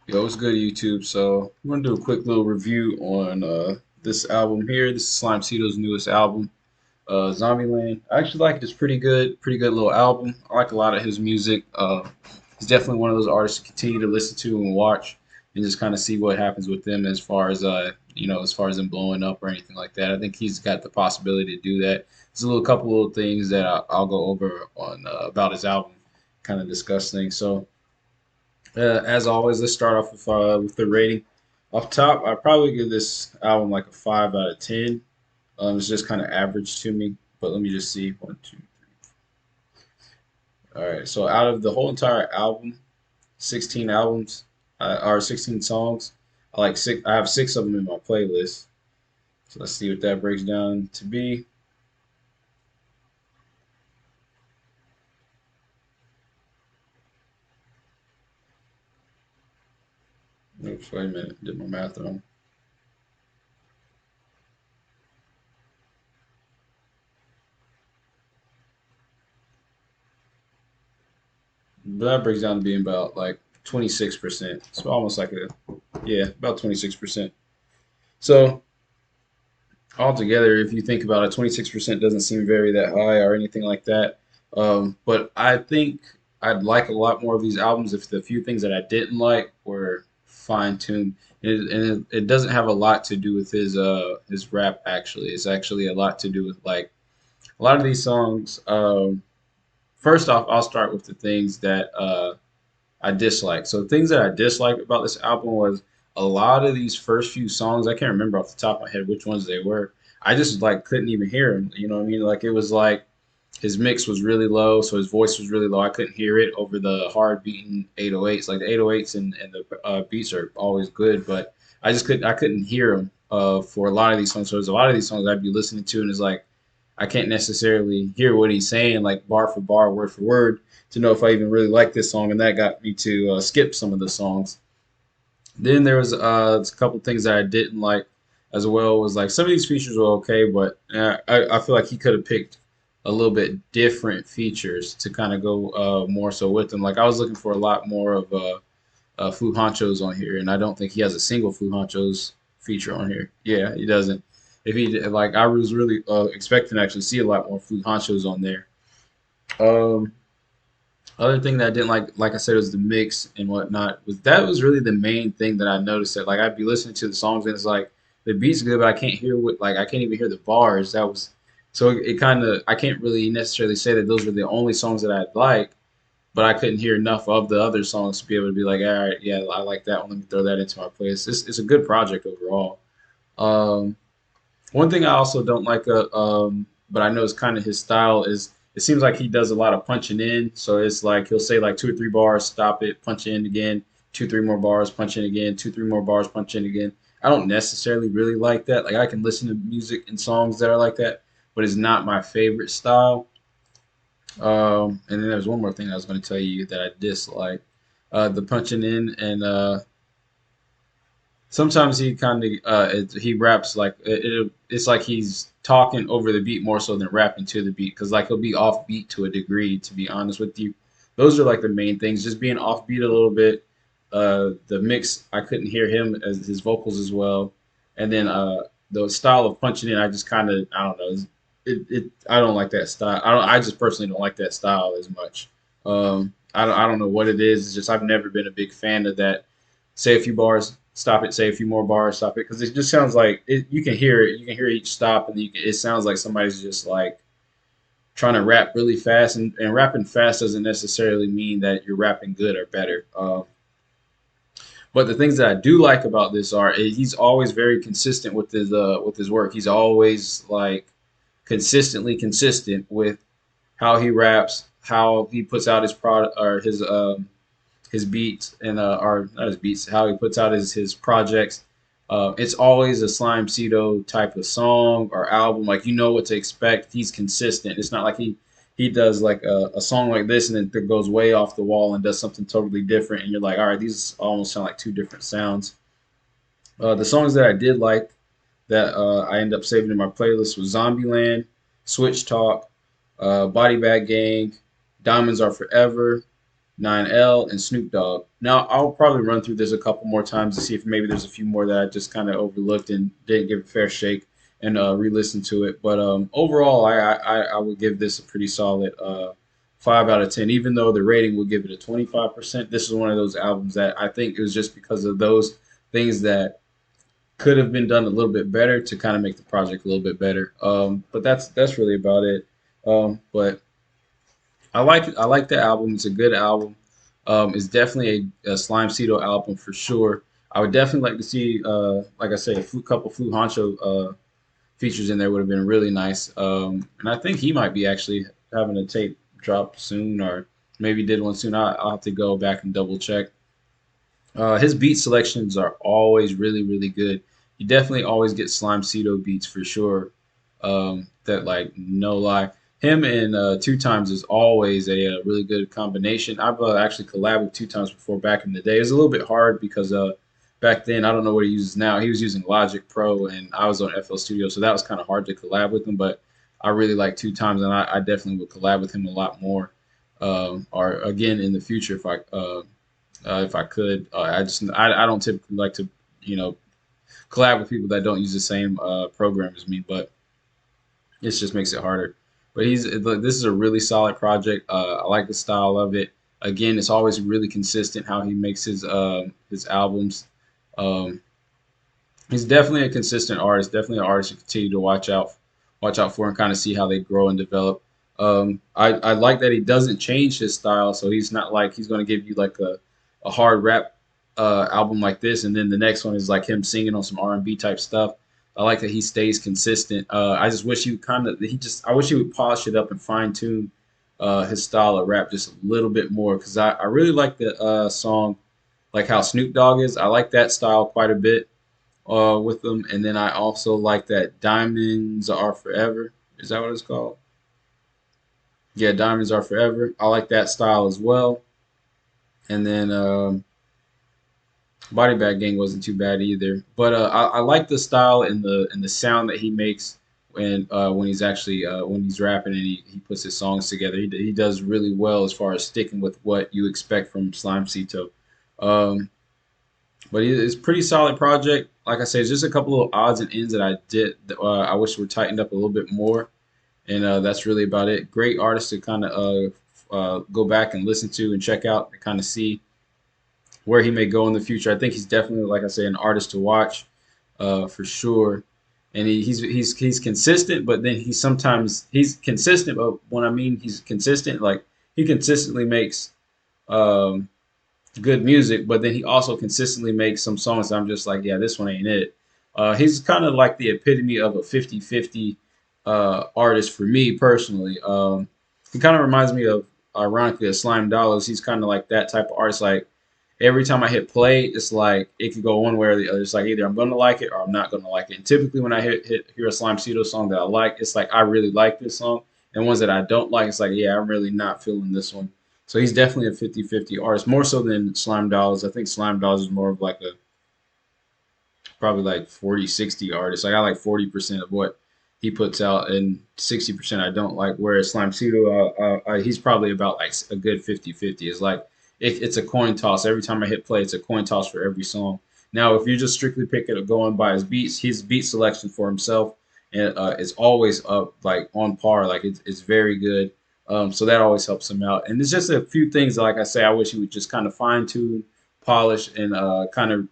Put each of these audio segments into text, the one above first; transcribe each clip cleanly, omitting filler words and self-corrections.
Yo, what's good, YouTube? So, I'm gonna do a quick little review on this album here. This is Slimesito's newest album, Zombieland. I actually like it. It's pretty good little album. I like a lot of his music. He's definitely one of those artists to continue to listen to and watch, and just kind of see what happens with them as far as as far as them blowing up or anything like that. I think he's got the possibility to do that. There's a couple little things that I'll go over on about his album, kind of discuss things. So. As always, let's start off with the rating. Off top, I'd probably give this album like a 5 out of 10. It's just kind of average to me, but let me just see. One, two. All right. So out of the whole entire album, 16 albums, or 16 songs, I like six. I have six of them in my playlist. So let's see what that breaks down to be. Oops, wait a minute. Did my math wrong. But that breaks down to being about like 26%. So almost like about 26%. So altogether, if you think about it, 26% doesn't seem very that high or anything like that. But I think I'd like a lot more of these albums if the few things that I didn't like were fine tuned. And it doesn't have a lot to do with his rap actually. It's actually a lot to do with like a lot of these songs. First off, I'll start with the things that I dislike. So things that I disliked about this album was a lot of these first few songs. I can't remember off the top of my head which ones they were. I just like couldn't even hear him. You know what I mean? Like it was like his mix was really low, so his voice was really low. I couldn't hear it over the hard beating 808s. Like the 808s and the beats are always good, but I couldn't hear them for a lot of these songs. So there's a lot of these songs I'd be listening to, and it's like I can't necessarily hear what he's saying, like bar for bar, word for word, to know if I even really like this song, and that got me to skip some of the songs. Then there was a couple things that I didn't like as well. Was like some of these features were okay, but I feel like he could have picked a little bit different features to kind of go more so with them. Like I was looking for a lot more of Fu Honchos on here, and I don't think he has a single Fu Honchos feature on here. Yeah, he doesn't. If he did, like, I was really expecting to actually see a lot more Fu Honchos on there. Um, Other thing that I didn't like I said, was the mix and whatnot. Was really the main thing that I noticed. That like I'd be listening to the songs and it's like the beat's good, but I can't hear what like I can't even hear the bars. That was so it kind of I can't really necessarily say that those were the only songs that I'd like, but I couldn't hear enough of the other songs to be able to be like, all right, yeah, I like that one. Let me throw that into my playlist. It's a good project overall. Um, One thing I also don't like, but I know it's kind of his style, is it seems like he does a lot of punching in. So it's like he'll say like two or three bars, stop it, punch in again, two, three more bars, punch in again, two, three more bars, punch in again. I don't necessarily really like that. Like I can listen to music and songs that are like that, but it's not my favorite style. And then there's one more thing I was going to tell you that I dislike, the punching in and sometimes he kind of he raps like it's like he's talking over the beat more so than rapping to the beat because like he'll be off beat to a degree, to be honest with you. Those are like the main things, just being off beat a little bit. The mix, I couldn't hear him as his vocals as well, and then the style of punching in, I just kind of I don't know. I don't like that style. I just personally don't like that style as much. I don't know what it is. It's just I've never been a big fan of that. Say a few bars, stop it. Say a few more bars, stop it. Because it just sounds like you can hear it. You can hear each stop, and it sounds like somebody's just like trying to rap really fast. And rapping fast doesn't necessarily mean that you're rapping good or better. But the things that I do like about this are he's always very consistent with his work. He's always like consistently consistent with how he raps, how he puts out his product or his beats and or not his beats, how he puts out his projects. It's always a Slimecito type of song or album. Like you know what to expect. He's consistent. It's not like he does like a song like this and then it goes way off the wall and does something totally different. And you're like, all right, these almost sound like two different sounds. The songs that I did like that I ended up saving in my playlist was Zombieland, Switch Talk, Body Bag Gang, Diamonds Are Forever, 9L, and Snoop Dogg. Now, I'll probably run through this a couple more times to see if maybe there's a few more that I just kind of overlooked and didn't give a fair shake and re-listen to it. But overall, I would give this a pretty solid 5 out of 10. Even though the rating would give it a 25%, this is one of those albums that I think it was just because of those things that could have been done a little bit better to kind of make the project a little bit better. But that's really about it. But I like the album. It's a good album. It's definitely a Slimesito album for sure. I would definitely like to see, like I say, couple Flu Honcho features in there would have been really nice. And I think he might be actually having a tape drop soon, or maybe did one soon. I'll have to go back and double check. His beat selections are always really, really good. You definitely always get Slime Cedo beats for sure. That like no lie, him and Two Times is always a really good combination. I've actually collabed with Two Times before back in the day. It's a little bit hard because back then I don't know what he uses now. He was using Logic Pro and I was on FL Studio, so that was kind of hard to collab with him. But I really like Two Times, and I definitely would collab with him a lot more. Or again in the future if I could. I don't typically like to you know collab with people that don't use the same program as me, but it just makes it harder. But this is a really solid project. I like the style of it. Again, it's always really consistent how he makes his albums. Um, he's definitely a consistent artist. Definitely an artist to continue to watch out for and kind of see how they grow and develop. I like that he doesn't change his style, so he's not like he's going to give you like a hard rap album like this, and then the next one is like him singing on some R&B type stuff. I like that he stays consistent. I just wish he would I wish he would polish it up and fine tune his style of rap just a little bit more because I really like the song like how Snoop Dogg is. I like that style quite a bit with them, and then I also like that Diamonds Are Forever. Is that what it's called? Yeah, Diamonds Are Forever. I like that style as well. And then Body Bag Gang wasn't too bad either. But I like the style and the sound that he makes when he's actually when he's rapping and he puts his songs together. He does really well as far as sticking with what you expect from Slime Cito. Um, but it's a pretty solid project. Like I said, it's just a couple of odds and ends that I wish were tightened up a little bit more, and that's really about it. Great artist to kind of go back and listen to and check out and kind of see where he may go in the future. I think he's definitely, like I say, an artist to watch for sure. And he's consistent, but then he's consistent. But when I mean he's consistent, like he consistently makes um, good music, but then he also consistently makes some songs that I'm just like, yeah, this one ain't it. He's kind of like the epitome of a 50-50 artist for me personally. He kind of reminds me of, ironically, of Slime Dollars. He's kind of like that type of artist. Like every time I hit play, it's like it could go one way or the other. It's like either I'm gonna like it or I'm not gonna like it. And typically, when I hear a Slime Cedo song that I like, it's like I really like this song. And ones that I don't like, it's like yeah, I'm really not feeling this one. So he's definitely a 50-50 artist, more so than Slime Dollars. I think Slime Dollars is more of like a probably like 40-60 artist. Like I like 40% of what he puts out, and 60% I don't like. Whereas Slime Pseudo, he's probably about like a good 50-50. It's like it's a coin toss. Every time I hit play, it's a coin toss for every song. Now, if you're just strictly picking up going by his beat selection for himself, and is always up like on par. Like it's very good. So that always helps him out. And there's just a few things, like I say, I wish he would just kind of fine tune, polish, and kind of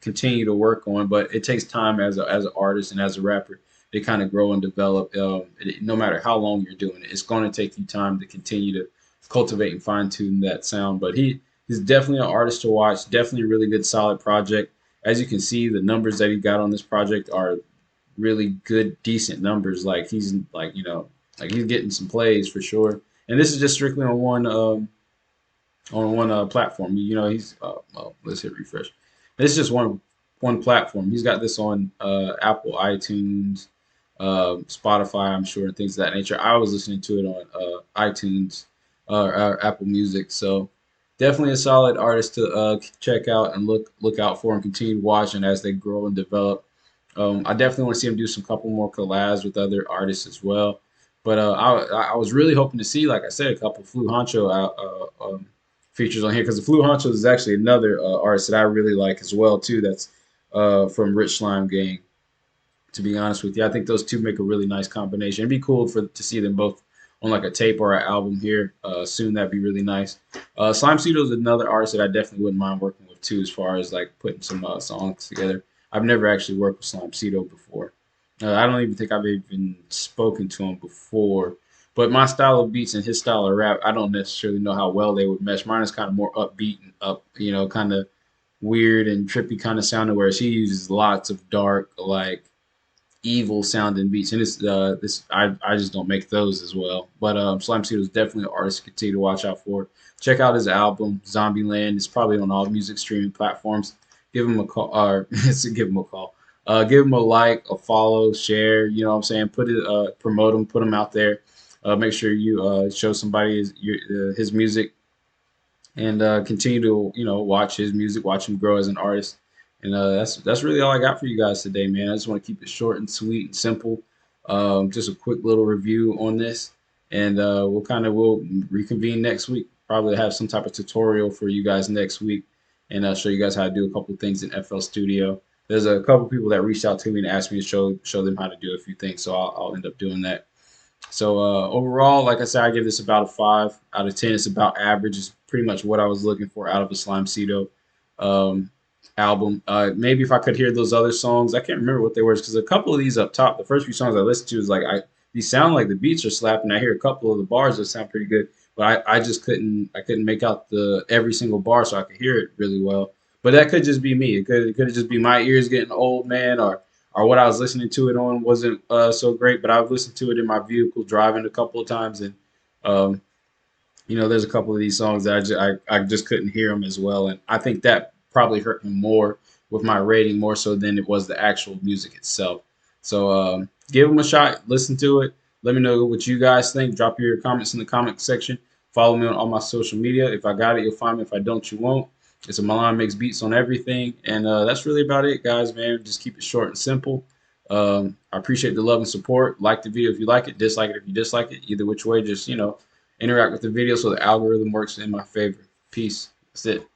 continue to work on. But it takes time as an artist and as a rapper to kind of grow and develop. No matter how long you're doing it, it's going to take you time to continue to cultivate and fine tune that sound. But he's definitely an artist to watch. Definitely a really good, solid project. As you can see, the numbers that he got on this project are really good, decent numbers. Like he's like he's getting some plays for sure. And this is just strictly on one platform. He's let's hit refresh. This is just one platform. He's got this on Apple, iTunes, Spotify, I'm sure, and things of that nature. I was listening to it on iTunes or Apple Music. So definitely a solid artist to check out and look out for and continue watching as they grow and develop. I definitely want to see him do some couple more collabs with other artists as well. But I was really hoping to see, like I said, a couple Flu Honcho features on here because the Flu Honchos is actually another artist that I really like as well too. That's from Rich Slime Gang. To be honest with you, I think those two make a really nice combination. It'd be cool for to see them both on like a tape or an album here soon. That'd be really nice. Slimesito is another artist that I definitely wouldn't mind working with too, as far as like putting some songs together. I've never actually worked with Slimesito before. I don't even think I've even spoken to him before. But my style of beats and his style of rap, I don't necessarily know how well they would mesh. Mine is kind of more upbeat and up, kind of weird and trippy kind of sounding, whereas he uses lots of dark, like evil sounding beats. And I just don't make those as well. But Slime City is definitely an artist to continue to watch out for. Check out his album Zombieland. It's probably on all music streaming platforms. Give him a call, or give him a call. Give him a like, a follow, share. You know what I'm saying? Put it, promote him, put him out there. Make sure you show somebody his music and continue to watch his music, watch him grow as an artist. And that's really all I got for you guys today, man. I just want to keep it short and sweet and simple. Just a quick little review on this, and we'll reconvene next week. Probably have some type of tutorial for you guys next week, and show you guys how to do a couple of things in FL Studio. There's a couple people that reached out to me and asked me to show them how to do a few things, so I'll end up doing that. So overall, like I said, I give this about a 5 out of 10. It's about average. It's pretty much what I was looking for out of a Slimecito um, album. Maybe if I could hear those other songs, I can't remember what they were because a couple of these up top, the first few songs I listened to is like these sound like the beats are slapping. I hear a couple of the bars that sound pretty good, but I just couldn't make out the every single bar so I could hear it really well. But that could just be me. It could just be my ears getting old, man, or what I was listening to it on wasn't so great. But I've listened to it in my vehicle driving a couple of times, and um, there's a couple of these songs that I just couldn't hear them as well, and I think that probably hurt me more with my rating more so than it was the actual music itself. So give them a shot, listen to it. Let me know what you guys think. Drop your comments in the comment section. Follow me on all my social media. If I got it, you'll find me. If I don't, you won't. It's a Milan Makes Beats on everything. And that's really about it, guys, man. Just keep it short and simple. I appreciate the love and support. Like the video if you like it. Dislike it if you dislike it. Either which way, just, interact with the video so the algorithm works in my favor. Peace. That's it.